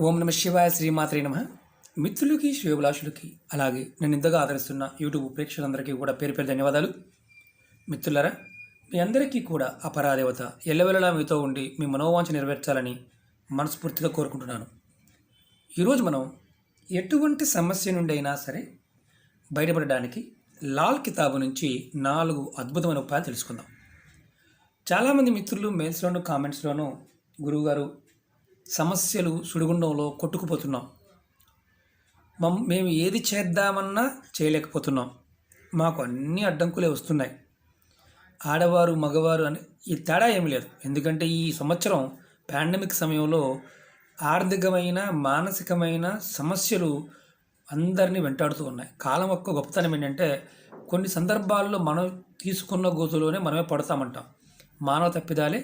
ఓం నమ శివాయ శ్రీమాత్రే నమ. మిత్రులకి శ్రేయోభిలాషులకి అలాగే నేను ఇంతగా ఆదరిస్తున్న యూట్యూబ్ ప్రేక్షకులందరికీ కూడా పేరు పేరు ధన్యవాదాలు. మిత్రులారా, మీ అందరికీ కూడా ఆ పరాదేవత ఎల్లవెల్లలా మీతో ఉండి మీ మనోవాంఛ నెరవేర్చాలని మనస్ఫూర్తిగా కోరుకుంటున్నాను. ఈరోజు మనం ఎటువంటి సమస్య నుండి అయినా సరే బయటపడడానికి లాల్ కితాబు నుంచి 4 అద్భుతమైన ఉపాయాలు తెలుసుకుందాం. చాలామంది మిత్రులు మెయిల్స్లోనూ కామెంట్స్లోనూ గురువుగారు సమస్యలు సుడిగుండంలో కొట్టుకుపోతున్నాం, మేము ఏది చేద్దామన్నా చేయలేకపోతున్నాం, మాకు అన్ని అడ్డంకులే వస్తున్నాయి, ఆడవారు మగవారు అని ఈ తేడా ఏమీ లేదు. ఎందుకంటే ఈ సంవత్సరం పాండమిక్ సమయంలో ఆర్థికమైన మానసికమైన సమస్యలు అందరినీ వెంటాడుతూ ఉన్నాయి. కాలం యొక్క గొప్పతనం ఏంటంటే కొన్ని సందర్భాల్లో మనం తీసుకున్న గోతులోనే మనమే పడతామంటాం. మానవ తప్పిదాలే,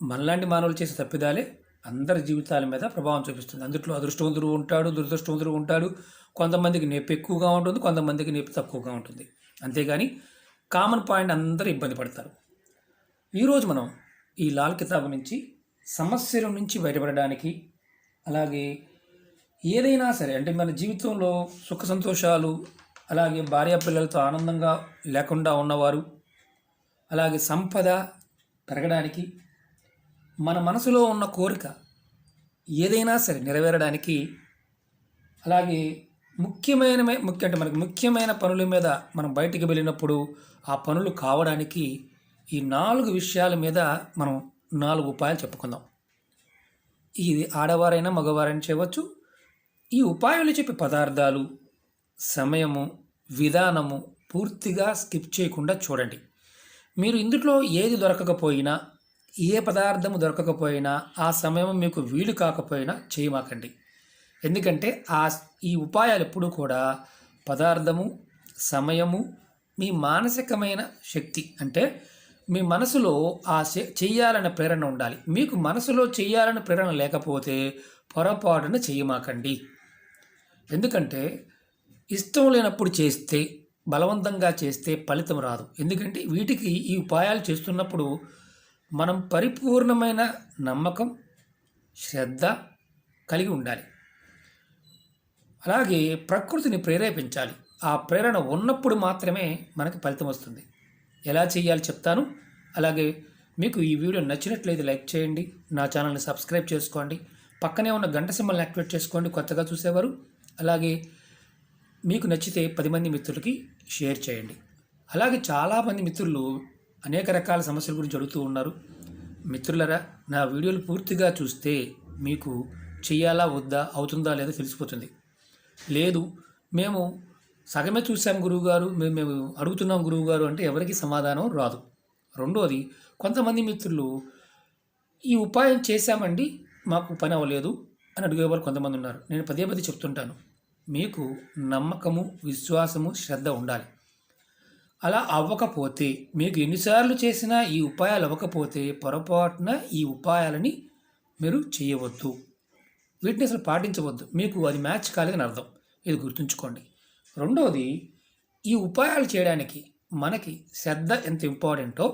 మనలాంటి మానవులు చేసే తప్పిదాలే అందరి జీవితాల మీద ప్రభావం చూపిస్తుంది. అందులో అదృష్టవంతుడు ఉంటాడు, దురదృష్టవంతుడు ఉంటాడు. కొంతమందికి నొప్పి ఎక్కువగా ఉంటుంది, కొంతమందికి నొప్పి తక్కువగా ఉంటుంది. అంతేగాని కామన్ పాయింట్ అందరూ ఇబ్బంది పడతారు. ఈరోజు మనం ఈ లాల్ కితాబు నుంచి సమస్యల నుంచి బయటపడడానికి, అలాగే ఏదైనా సరే అంటే మన జీవితంలో సుఖ సంతోషాలు, అలాగే భార్యాపిల్లలతో ఆనందంగా లేకుండా ఉన్నవారు, అలాగే సంపద పెరగడానికి, మన మనసులో ఉన్న కోరిక ఏదైనా సరే నెరవేరడానికి, అలాగే అంటే మనకి ముఖ్యమైన పనుల మీద మనం బయటికి వెళ్ళినప్పుడు ఆ పనులు కావడానికి ఈ 4 విషయాల మీద మనం 4 ఉపాయాలు చెప్పుకుందాం. ఇది ఆడవారైనా మగవారైనా చేయవచ్చు. ఈ ఉపాయాలు చెప్పే పదార్థాలు, సమయము, విధానము పూర్తిగా స్కిప్ చేయకుండా చూడండి. మీరు ఇందులో ఏది దొరకకపోయినా, ఏ పదార్థము దొరకకపోయినా, ఆ సమయం మీకు వీలు కాకపోయినా చేయమాకండి. ఎందుకంటే ఈ ఉపాయాలు ఎప్పుడూ కూడా పదార్థము, సమయము, మీ మానసికమైన శక్తి అంటే మీ మనసులో చెయ్యాలనే ప్రేరణ ఉండాలి. మీకు మనసులో చెయ్యాలనే ప్రేరణ లేకపోతే పొరపాటున చేయమాకండి. ఎందుకంటే ఇష్టం లేనప్పుడు చేస్తే, బలవంతంగా చేస్తే ఫలితం రాదు. ఎందుకంటే వీటికి ఈ ఉపాయాలు చేస్తున్నప్పుడు మనం పరిపూర్ణమైన నమ్మకం, శ్రద్ధ కలిగి ఉండాలి. అలాగే ప్రకృతిని ప్రేరేపించాలి. ఆ ప్రేరణ ఉన్నప్పుడు మాత్రమే మనకి ఫలితం వస్తుంది. ఎలా చేయాలో చెప్తాను. అలాగే మీకు ఈ వీడియో నచ్చినట్లయితే లైక్ చేయండి, నా ఛానల్ని సబ్స్క్రైబ్ చేసుకోండి, పక్కనే ఉన్న గంట సింబల్ని యాక్టివేట్ చేసుకోండి కొత్తగా చూసేవారు. అలాగే మీకు నచ్చితే 10 మంది మిత్రులకి షేర్ చేయండి. అలాగే చాలామంది మిత్రులు అనేక రకాల సమస్యల గురించి అడుగుతూ ఉన్నారు. మిత్రులరా, నా వీడియోలు పూర్తిగా చూస్తే మీకు చెయ్యాలా వద్దా, అవుతుందా లేదా తెలిసిపోతుంది. లేదు మేము సగమే చూసాం గురువుగారు, మేము అడుగుతున్నాం గురువుగారు అంటే ఎవరికి సమాధానం రాదు. రెండోది, కొంతమంది మిత్రులు ఈ ఉపాయం చేశామండి మాకు పని అవ్వలేదు అని అడిగేవారు కొంతమంది ఉన్నారు. నేను పదే చెప్తుంటాను, మీకు నమ్మకము, విశ్వాసము, శ్రద్ధ ఉండాలి. అలా అవ్వకపోతే, మీకు ఎన్నిసార్లు చేసినా ఈ ఉపాయాలు అవ్వకపోతే పొరపాటున ఈ ఉపాయాలని మీరు చేయవద్దు, వీటిని అసలు పాటించవద్దు. మీకు అది మ్యాచ్ కాలేదని అర్థం. ఇది గుర్తుంచుకోండి. రెండవది, ఈ ఉపాయాలు చేయడానికి మనకి శ్రద్ధ ఎంత ఇంపార్టెంటో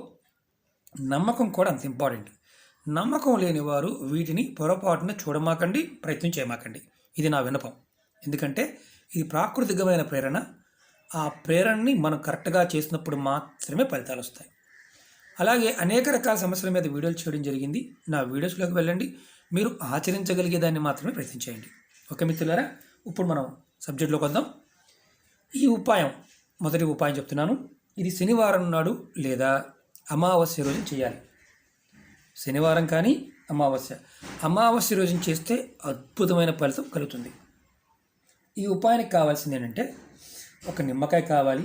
నమ్మకం కూడా అంత ఇంపార్టెంట్. నమ్మకం లేని వారు వీటిని పొరపాటున చూడమాకండి, ప్రయత్నం చేయమాకండి. ఇది నా విన్నపం. ఎందుకంటే ఇది ప్రాకృతికమైన ప్రేరణ. ఆ ప్రేరణని మనం కరెక్ట్గా చేసినప్పుడు మాత్రమే ఫలితాలు వస్తాయి. అలాగే అనేక రకాల సమస్యల మీద వీడియోలు చేయడం జరిగింది. నా వీడియోస్లోకి వెళ్ళండి, మీరు ఆచరించగలిగేదాన్ని మాత్రమే ప్రయత్నించేయండి. ఓకే మిత్రులారా, ఇప్పుడు మనం సబ్జెక్ట్లోకి వద్దాం. ఈ ఉపాయం, మొదటి ఉపాయం చెప్తున్నాను. ఇది శనివారం నాడు లేదా అమావాస్య రోజున చేయాలి. శనివారం కానీ అమావాస్య రోజున చేస్తే అద్భుతమైన ఫలితం కలుగుతుంది. ఈ ఉపాయానికి కావాల్సింది ఏంటంటే, ఒక నిమ్మకాయ కావాలి,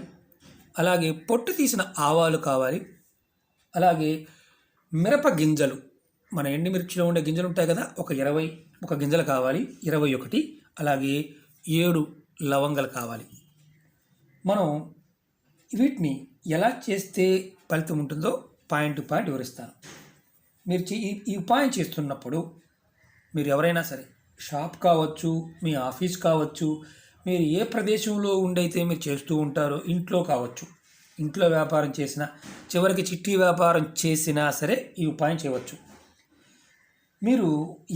అలాగే పొట్టు తీసిన ఆవాలు కావాలి, అలాగే మిరప గింజలు, మన ఎండుమిర్చిలో ఉండే గింజలు ఉంటాయి కదా, ఒక 21 గింజలు కావాలి, 21, అలాగే 7 లవంగాలు కావాలి. మనం వీటిని ఎలా చేస్తే ఫలితం ఉంటుందో పాయింట్ టు పాయింట్ వివరిస్తాను. మీరు ఈ ఉపాయం చేస్తున్నప్పుడు మీరు ఎవరైనా సరే, షాప్ కావచ్చు, మీ ఆఫీస్ కావచ్చు, మీరు ఏ ప్రదేశంలో ఉండైతే మీరు చేస్తూ ఉంటారో, ఇంట్లో కావచ్చు, ఇంట్లో వ్యాపారం చేసినా, చివరికి చిట్టి వ్యాపారం చేసినా సరే ఈ ఉపాయం చేయవచ్చు. మీరు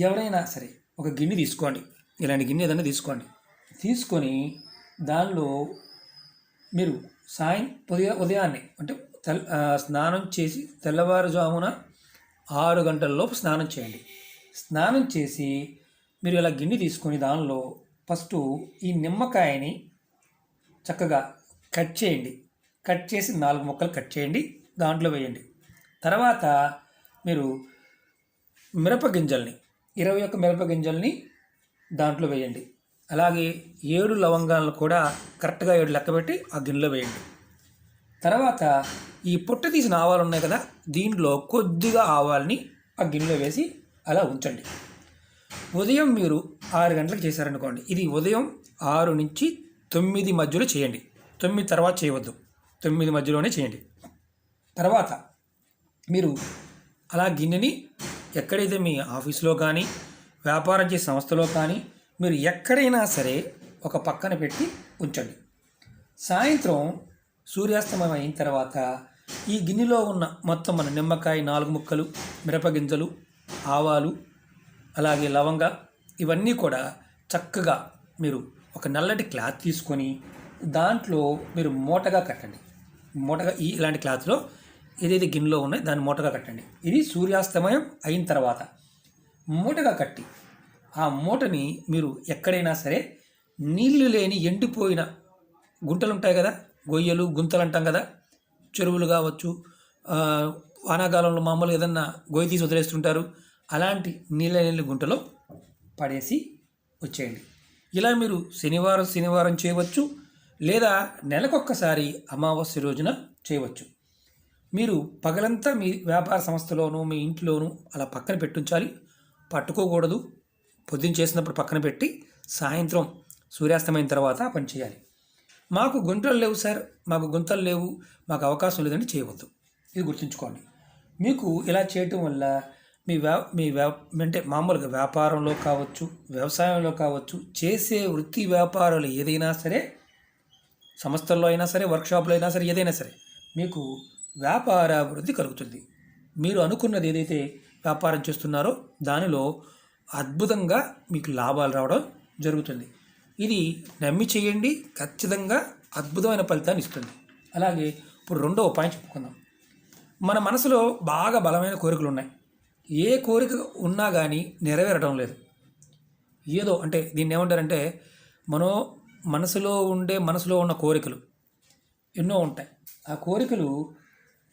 ఎవరైనా సరే ఒక గిన్నె తీసుకోండి, ఇలాంటి గిన్నె ఏదైనా తీసుకోండి. తీసుకొని దానిలో మీరు ఉదయాన్నే అంటే స్నానం చేసి తెల్లవారుజామున 6 గంటల లోపు స్నానం చేయండి. స్నానం చేసి మీరు ఇలా గిన్నె తీసుకొని దానిలో ఫస్ట్ ఈ నిమ్మకాయని చక్కగా కట్ చేయండి. కట్ చేసి 4 ముక్కలు కట్ చేయండి, దాంట్లో వేయండి. తర్వాత మీరు మిరపగింజల్ని 21 మిరపగింజల్ని దాంట్లో వేయండి. అలాగే 7 లవంగాలను కూడా కరెక్ట్గా 7 లెక్కబెట్టి ఆ గిన్నెలో వేయండి. తర్వాత ఈ పొట్టు తీసిన ఆవాలు ఉన్నాయి కదా, దీంట్లో కొద్దిగా ఆవాల్ని ఆ గిన్నెలో వేసి అలా ఉంచండి. ఉదయం మీరు 6 గంటలకు చేశారనుకోండి, ఇది ఉదయం 6 నుంచి 9 మధ్యలో చేయండి. 9 తర్వాత చేయవద్దు, 9 మధ్యలోనే చేయండి. తర్వాత మీరు అలా గిన్నెని ఎక్కడైతే మీ ఆఫీస్లో కానీ వ్యాపారం చేసే సంస్థలో కానీ మీరు ఎక్కడైనా సరే ఒక పక్కన పెట్టి ఉంచండి. సాయంత్రం సూర్యాస్తమయం అయిన తర్వాత ఈ గిన్నెలో ఉన్న మొత్తం మన నిమ్మకాయ 4 ముక్కలు, మిరపగింజలు, ఆవాలు, అలాగే లవంగా ఇవన్నీ కూడా చక్కగా మీరు ఒక నల్లటి క్లాత్ తీసుకొని దాంట్లో మీరు మూటగా కట్టండి. మూటగా ఇలాంటి క్లాత్లో ఏదైతే గిన్నెలో ఉన్నాయో దాన్ని మూటగా కట్టండి. ఇది సూర్యాస్తమయం అయిన తర్వాత మూటగా కట్టి ఆ మూటని మీరు ఎక్కడైనా సరే నీళ్లు లేని ఎండిపోయిన గుంటలు ఉంటాయి కదా, గొయ్యలు గుంతలు అంటాం కదా, చెరువులు కావచ్చు, వానాకాలంలో మామూలు ఏదన్నా గొయ్యి తీసి వదిలేస్తుంటారు, అలాంటి నీళ్ళ గుంటలో పడేసి వచ్చేయండి. ఇలా మీరు శనివారం చేయవచ్చు, లేదా నెలకొక్కసారి అమావాస్య రోజున చేయవచ్చు. మీరు పగలంతా మీ వ్యాపార సంస్థలోనూ మీ ఇంట్లోనూ అలా పక్కన పెట్టుంచాలి. పట్టుకోకూడదు. పొద్దున్న చేసినప్పుడు పక్కన పెట్టి సాయంత్రం సూర్యాస్తమైన తర్వాత పని చేయాలి. మాకు గుంటలు లేవు సార్, మాకు గుంతలు లేవు, మాకు అవకాశం లేదని చేయవద్దు. ఇది గుర్తుంచుకోండి. మీకు ఇలా చేయటం వల్ల అంటే మామూలుగా వ్యాపారంలో కావచ్చు, వ్యవసాయంలో కావచ్చు, చేసే వృత్తి వ్యాపారాలు ఏదైనా సరే, సంస్థల్లో అయినా సరే, వర్క్షాప్లో అయినా సరే, ఏదైనా సరే మీకు వ్యాపారాభివృద్ధి కలుగుతుంది. మీరు అనుకున్నది ఏదైతే వ్యాపారం చేస్తున్నారో దానిలో అద్భుతంగా మీకు లాభాలు రావడం జరుగుతుంది. ఇది నమ్మి చేయండి, ఖచ్చితంగా అద్భుతమైన ఫలితాన్ని ఇస్తుంది. అలాగే ఇప్పుడు రెండో ఉపాయం చెప్పుకుందాం. మన మనసులో బాగా బలమైన కోరికలు ఉన్నాయి. ఏ కోరిక ఉన్నా కానీ నెరవేరడం లేదు. ఏదో అంటే దీన్ని ఏమంటారంటే మనసులో ఉన్న కోరికలు ఎన్నో ఉంటాయి. ఆ కోరికలు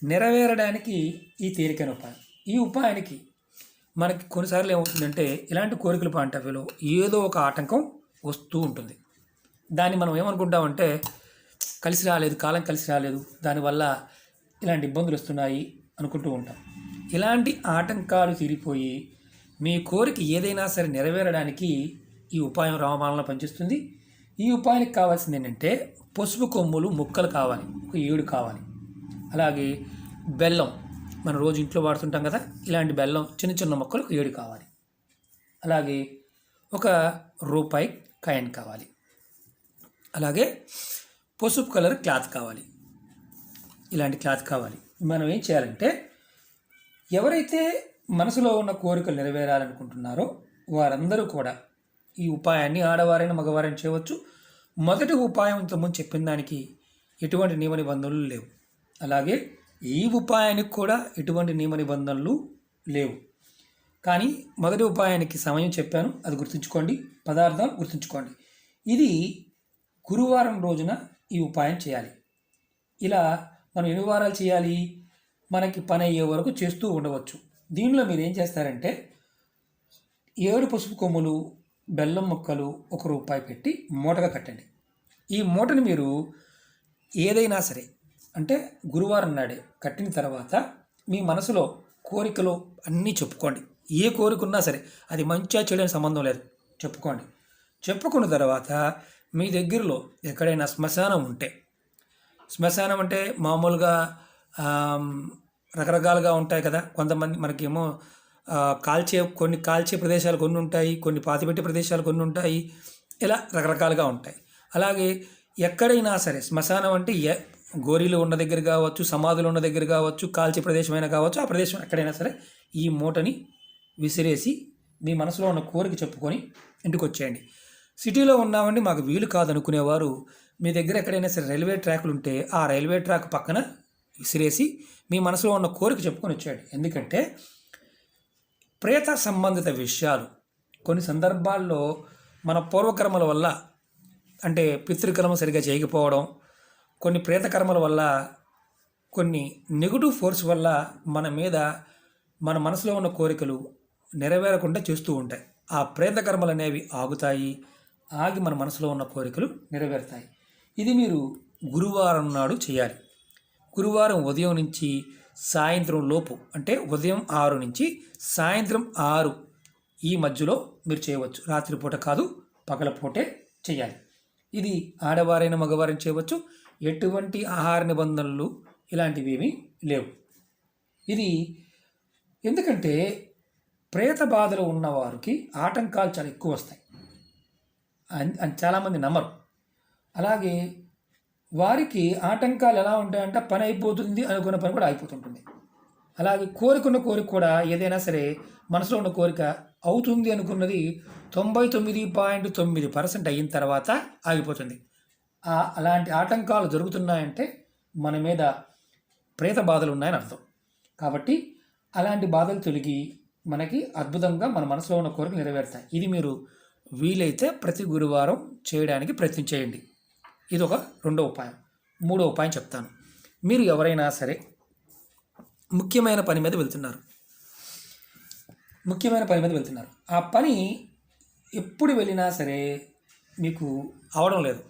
నెరవేరడానికి ఈ తేలికైన ఉపాయం. ఈ ఉపాయానికి మనకి కొన్నిసార్లు ఏమవుతుందంటే ఇలాంటి కోరికల పాయింట్ ఆఫ్ వ్యూలో ఏదో ఒక ఆటంకం వస్తూ ఉంటుంది. దాన్ని మనం ఏమనుకుంటామంటే కాలం కలిసి రాలేదు, దానివల్ల ఇలాంటి ఇబ్బందులు వస్తున్నాయి అనుకుంటూ ఉంటాం. ఇలాంటి ఆటంకాలు తీరిపోయి మీ కోరిక ఏదైనా సరే నెరవేరడానికి ఈ ఉపాయం రామబాణంలో పనిచేస్తుంది. ఈ ఉపాయానికి కావాల్సింది ఏంటంటే పసుపు కొమ్ములు ముక్కలు కావాలి, ఒక 7 కావాలి. అలాగే బెల్లం, మనం రోజు ఇంట్లో వాడుతుంటాం కదా, ఇలాంటి బెల్లం చిన్న చిన్న ముక్కలు 7 కావాలి. అలాగే ₹1 కాయిన్ కావాలి. అలాగే పసుపు కలర్ క్లాత్ కావాలి. ఇలాంటి క్లాత్ కావాలి. మనం ఏం చేయాలంటే ఎవరైతే మనసులో ఉన్న కోరికలు నెరవేరాలనుకుంటున్నారో వారందరూ కూడా ఈ ఉపాయాన్ని ఆడవారైనా మగవారైనా చేయవచ్చు. మొదటి ఉపాయం ఇంతకుముందు చెప్పిన దానికి ఎటువంటి నియమ నిబంధనలు లేవు. అలాగే ఈ ఉపాయానికి కూడా ఎటువంటి నియమ నిబంధనలు లేవు. కానీ మొదటి ఉపాయానికి సమయం చెప్పాను, అది గుర్తుంచుకోండి. పదార్థం గుర్తుంచుకోండి. ఇది గురువారం రోజున ఈ ఉపాయం చేయాలి. ఇలా మనం ఎన్ని వారాలు చేయాలి? మనకి పని అయ్యే వరకు చేస్తూ ఉండవచ్చు. దీనిలో మీరు ఏం చేస్తారంటే 7 పసుపు కొమ్ములు, బెల్లం ముక్కలు ₹1 పెట్టి మూటగా కట్టండి. ఈ మూటని మీరు ఏదైనా సరే అంటే గురువారం నాడే కట్టిన తర్వాత మీ మనసులో కోరికలు అన్నీ చెప్పుకోండి. ఏ కోరిక ఉన్నా సరే, అది మంచిగా చేయడానికి సంబంధం లేదు, చెప్పుకోండి. చెప్పుకున్న తర్వాత మీ దగ్గరలో ఎక్కడైనా శ్మశానం ఉంటే, శ్మశానం అంటే మామూలుగా రకరకాలుగా ఉంటాయి కదా. కొంతమంది మనకేమో కొన్ని కాల్చే ప్రదేశాలు కొన్ని ఉంటాయి, కొన్ని పాతిపెట్టే ప్రదేశాలు కొన్ని ఉంటాయి, ఇలా రకరకాలుగా ఉంటాయి. అలాగే ఎక్కడైనా సరే శ్మశానం అంటే గోరీలు ఉన్న దగ్గర కావచ్చు, సమాధులు ఉన్న దగ్గర కావచ్చు, కాల్చే ప్రదేశమైనా కావచ్చు, ఆ ప్రదేశం ఎక్కడైనా సరే ఈ మూటని విసిరేసి మీ మనసులో ఉన్న కోరిక చెప్పుకొని ఇంటికి వచ్చేయండి. సిటీలో ఉన్నామండి మాకు వీలు కాదనుకునేవారు మీ దగ్గర ఎక్కడైనా సరే రైల్వే ట్రాక్లు ఉంటే ఆ రైల్వే ట్రాక్ పక్కన విసిరేసి మీ మనసులో ఉన్న కోరిక చెప్పుకొని వచ్చేయండి. ఎందుకంటే ప్రేత సంబంధిత విషయాలు కొన్ని సందర్భాల్లో మన పూర్వకర్మల వల్ల అంటే పితృకర్మ సరిగా చేయకపోవడం, కొన్ని ప్రేతకర్మల వల్ల, కొన్ని నెగిటివ్ ఫోర్స్ వల్ల మన మీద మన మనసులో ఉన్న కోరికలు నెరవేరకుండా చేస్తూ ఉంటాయి. ఆ ప్రేతకర్మలు అనేవి ఆగుతాయి, ఆగి మన మనసులో ఉన్న కోరికలు నెరవేరుతాయి. ఇది మీరు గురువారం నాడు చేయాలి. గురువారం ఉదయం నుంచి సాయంత్రం లోపు అంటే ఉదయం 6 నుంచి సాయంత్రం 6 ఈ మధ్యలో మీరు చేయవచ్చు. రాత్రిపూట కాదు, పగలపూటే చేయాలి. ఇది ఆడవారైన మగవారైన చేయవచ్చు. ఎటువంటి ఆహార నిబంధనలు ఇలాంటివి ఏమీ లేవు. ఇది ఎందుకంటే ప్రేత బాధలు ఉన్నవారికి ఆటంకాలు చాలా ఎక్కువ వస్తాయి అని చాలామంది నమ్మరు. అలాగే వారికి ఆటంకాలు ఎలా ఉంటాయంటే పని అయిపోతుంది అనుకున్న పని కూడా అయిపోతుంటుంది. అలాగే కోరిక కూడా ఏదైనా సరే మనసులో ఉన్న కోరిక అవుతుంది అనుకున్నది 99.9% అయిన తర్వాత ఆగిపోతుంది. అలాంటి ఆటంకాలు జరుగుతున్నాయంటే మన మీద ప్రేత బాధలు ఉన్నాయని అర్థం. కాబట్టి అలాంటి బాధలు తొలగి మనకి అద్భుతంగా మన మనసులో ఉన్న కోరికలు నెరవేరుతాయి. ఇది మీరు వీలైతే ప్రతి గురువారం చేయడానికి ప్రయత్నం చేయండి. ఇది ఒక రెండో ఉపాయం. మూడో ఉపాయం చెప్తాను. మీరు ఎవరైనా సరే ముఖ్యమైన పని మీద వెళ్తున్నారు. ఆ పని ఎప్పుడు వెళ్ళినా సరే మీకు అవడం లేదు,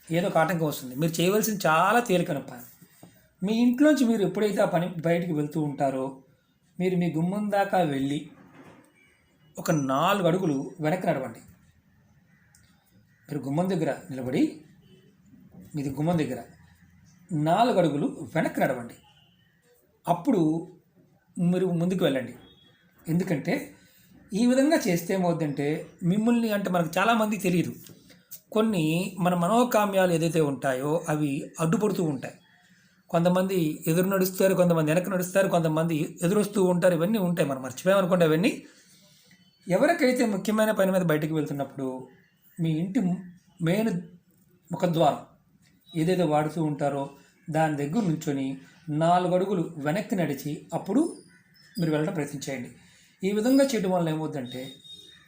ఏదో ఒక ఆటంకం వస్తుంది. మీరు చేయవలసిన చాలా తేలికైన పని. మీ ఇంట్లోంచి మీరు ఎప్పుడైతే ఆ పని బయటికి వెళ్తూ ఉంటారో మీరు మీ గుమ్మం దాకా వెళ్ళి ఒక 4 అడుగులు వెనక్కి నడవండి. మీరు గుమ్మం దగ్గర నిలబడి మీది గుమ్మం దగ్గర 4 అడుగులు వెనక్కి నడవండి. అప్పుడు మీరు ముందుకు వెళ్ళండి. ఎందుకంటే ఈ విధంగా చేస్తే ఏమవుతుందంటే మిమ్మల్ని అంటే మనకు చాలామందికి తెలియదు, కొన్ని మన మనోకామ్యాలు ఏదైతే ఉంటాయో అవి అడ్డుపడుతూ ఉంటాయి. కొంతమంది ఎదురు నడుస్తారు, కొంతమంది వెనక్కి నడుస్తారు, కొంతమంది ఎదురొస్తూ ఉంటారు. ఇవన్నీ ఉంటాయి, మనం మర్చిపోయామనుకోండి అవన్నీ. ఎవరికైతే ముఖ్యమైన పని మీద బయటకు వెళ్తున్నప్పుడు మీ ఇంటి మెయిన్ ముఖద్వారం ఏదైతే వాడుతూ ఉంటారో దాని దగ్గర నుంచొని 4 అడుగులు వెనక్కి నడిచి అప్పుడు మీరు వెళ్ళడం ప్రయత్నం చేయండి. ఈ విధంగా చేయడం వల్ల ఏమవుతుందంటే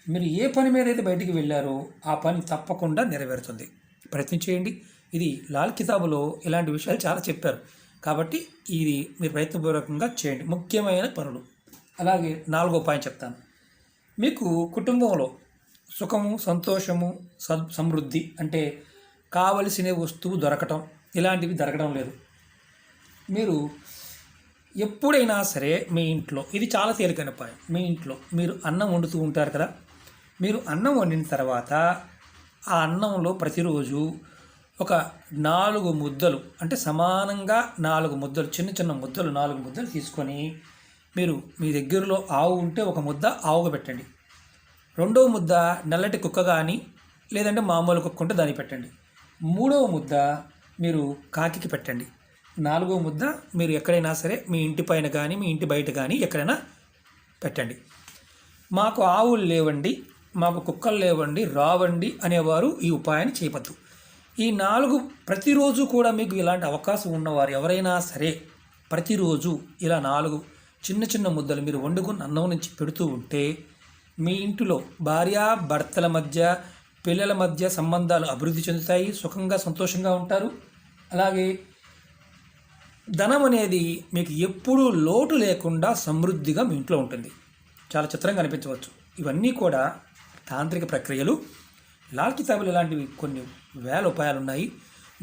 మీరు ఏ పని మీద అయితే బయటికి వెళ్ళారో ఆ పని తప్పకుండా నెరవేరుతుంది. ప్రయత్నం చేయండి. ఇది లాల్ కితాబులో ఇలాంటి విషయాలు చాలా చెప్పారు. కాబట్టి ఇది మీరు ప్రయత్నపూర్వకంగా చేయండి, ముఖ్యమైన పనులు. అలాగే 4వ ఉపాయం చెప్తాను. మీకు కుటుంబంలో సుఖము, సంతోషము, సమృద్ధి అంటే కావలసిన వస్తువు దొరకటం ఇలాంటివి జరగడం లేదు. మీరు ఎప్పుడైనా సరే మీ ఇంట్లో ఇది చాలా తేలికైన ఉపాయం. మీ ఇంట్లో మీరు అన్నం వండుతూ ఉంటారు కదా, మీరు అన్నం వండిన తర్వాత ఆ అన్నంలో ప్రతిరోజు ఒక 4 ముద్దలు అంటే సమానంగా 4 ముద్దలు, చిన్న చిన్న ముద్దలు 4 ముద్దలు తీసుకొని మీరు మీ దగ్గరలో ఆవు ఉంటే ఒక ముద్ద ఆవుగా పెట్టండి. 2వ ముద్ద నల్లటి కుక్క కానీ లేదంటే మామూలు కుక్క ఉంటే దానికి పెట్టండి. 3వ ముద్ద మీరు కాకికి పెట్టండి. 4వ ముద్ద మీరు ఎక్కడైనా సరే మీ ఇంటి పైన కానీ మీ ఇంటి బయట కానీ ఎక్కడైనా పెట్టండి. మాకు ఆవులు లేవండి, మాకు కుక్కలు లేవండి, రావండి అనేవారు ఈ ఉపాయాన్ని చేయవద్దు. ఈ 4 ప్రతిరోజు కూడా మీకు ఇలాంటి అవకాశం ఉన్నవారు ఎవరైనా సరే ప్రతిరోజు ఇలా 4 చిన్న చిన్న ముద్దలు మీరు వండుకున్న అన్నం నుంచి పెడుతూ ఉంటే మీ ఇంటిలో భార్యాభర్తల మధ్య, పిల్లల మధ్య సంబంధాలు అభివృద్ధి చెందుతాయి, సుఖంగా సంతోషంగా ఉంటారు. అలాగే ధనం అనేది మీకు ఎప్పుడూ లోటు లేకుండా సమృద్ధిగా మీ ఇంట్లో ఉంటుంది. చాలా చిత్రంగా అనిపించవచ్చు. ఇవన్నీ కూడా తాంత్రిక ప్రక్రియలు. లాల్ కితాబులు ఇలాంటివి కొన్ని వేల ఉపాయాలు ఉన్నాయి.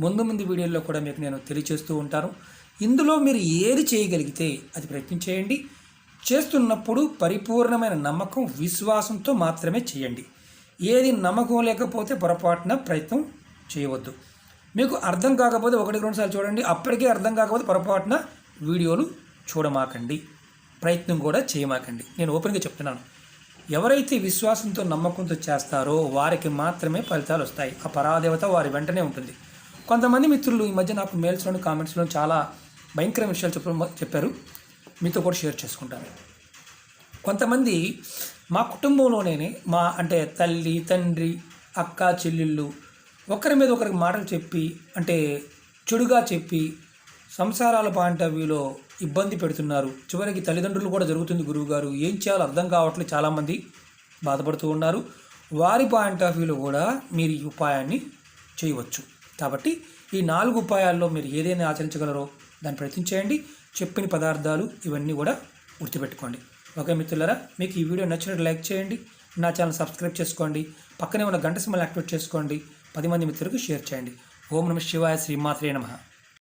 ముందు వీడియోల్లో కూడా మీకు నేను తెలియచేస్తూ ఉంటాను. ఇందులో మీరు ఏది చేయగలిగితే అది ప్రయత్నం చేయండి. చేస్తున్నప్పుడు పరిపూర్ణమైన నమ్మకం, విశ్వాసంతో మాత్రమే చేయండి. ఏది నమ్మకం లేకపోతే పొరపాటున ప్రయత్నం చేయవద్దు. మీకు అర్థం కాకపోతే 1-2 సార్లు చూడండి. అప్పటికే అర్థం కాకపోతే పొరపాటున వీడియోలు చూడమాకండి, ప్రయత్నం కూడా చేయమాకండి. నేను ఓపెన్గా చెప్తున్నాను. ఎవరైతే విశ్వాసంతో నమ్మకంతో చేస్తారో వారికి మాత్రమే ఫలితాలు వస్తాయి. ఆ పరాదేవత వారి వెంటనే ఉంటుంది. కొంతమంది మిత్రులు ఈ మధ్య నాకు మెయిల్స్లోని కామెంట్స్లో చాలా భయంకరమైన విషయాలు చెప్పారు. మీతో కూడా షేర్ చేసుకుంటాను. కొంతమంది మా కుటుంబంలోనే అంటే తల్లి తండ్రి అక్క చెల్లెళ్ళు ఒకరి మీద ఒకరికి మాటలు చెప్పి అంటే చెడుగా చెప్పి సంసారాల పాయింట్ ఆఫ్ వ్యూలో ఇబ్బంది పెడుతున్నారు. చివరికి తల్లిదండ్రులు కూడా జరుగుతుంది గురువుగారు, ఏం చేయాలో అర్థం కావట్లేదు, చాలామంది బాధపడుతూ ఉన్నారు. వారి పాయింట్ ఆఫ్ వ్యూలో కూడా మీరు ఈ ఉపాయాన్ని చేయవచ్చు. కాబట్టి ఈ 4 ఉపాయాల్లో మీరు ఏదైనా ఆచరించగలరో దాన్ని ప్రయత్నించేయండి. చెప్పిన పదార్థాలు ఇవన్నీ కూడా గుర్తుపెట్టుకోండి. ఓకే మిత్రులారా, మీకు ఈ వీడియో నచ్చినట్టు లైక్ చేయండి, నా ఛానల్ సబ్స్క్రైబ్ చేసుకోండి, పక్కనే ఉన్న గంట సింబల్ యాక్టివేట్ చేసుకోండి, 10 మంది మిత్రులకు షేర్ చేయండి. ఓం నమః శివాయ, శ్రీమాత్రే నమః.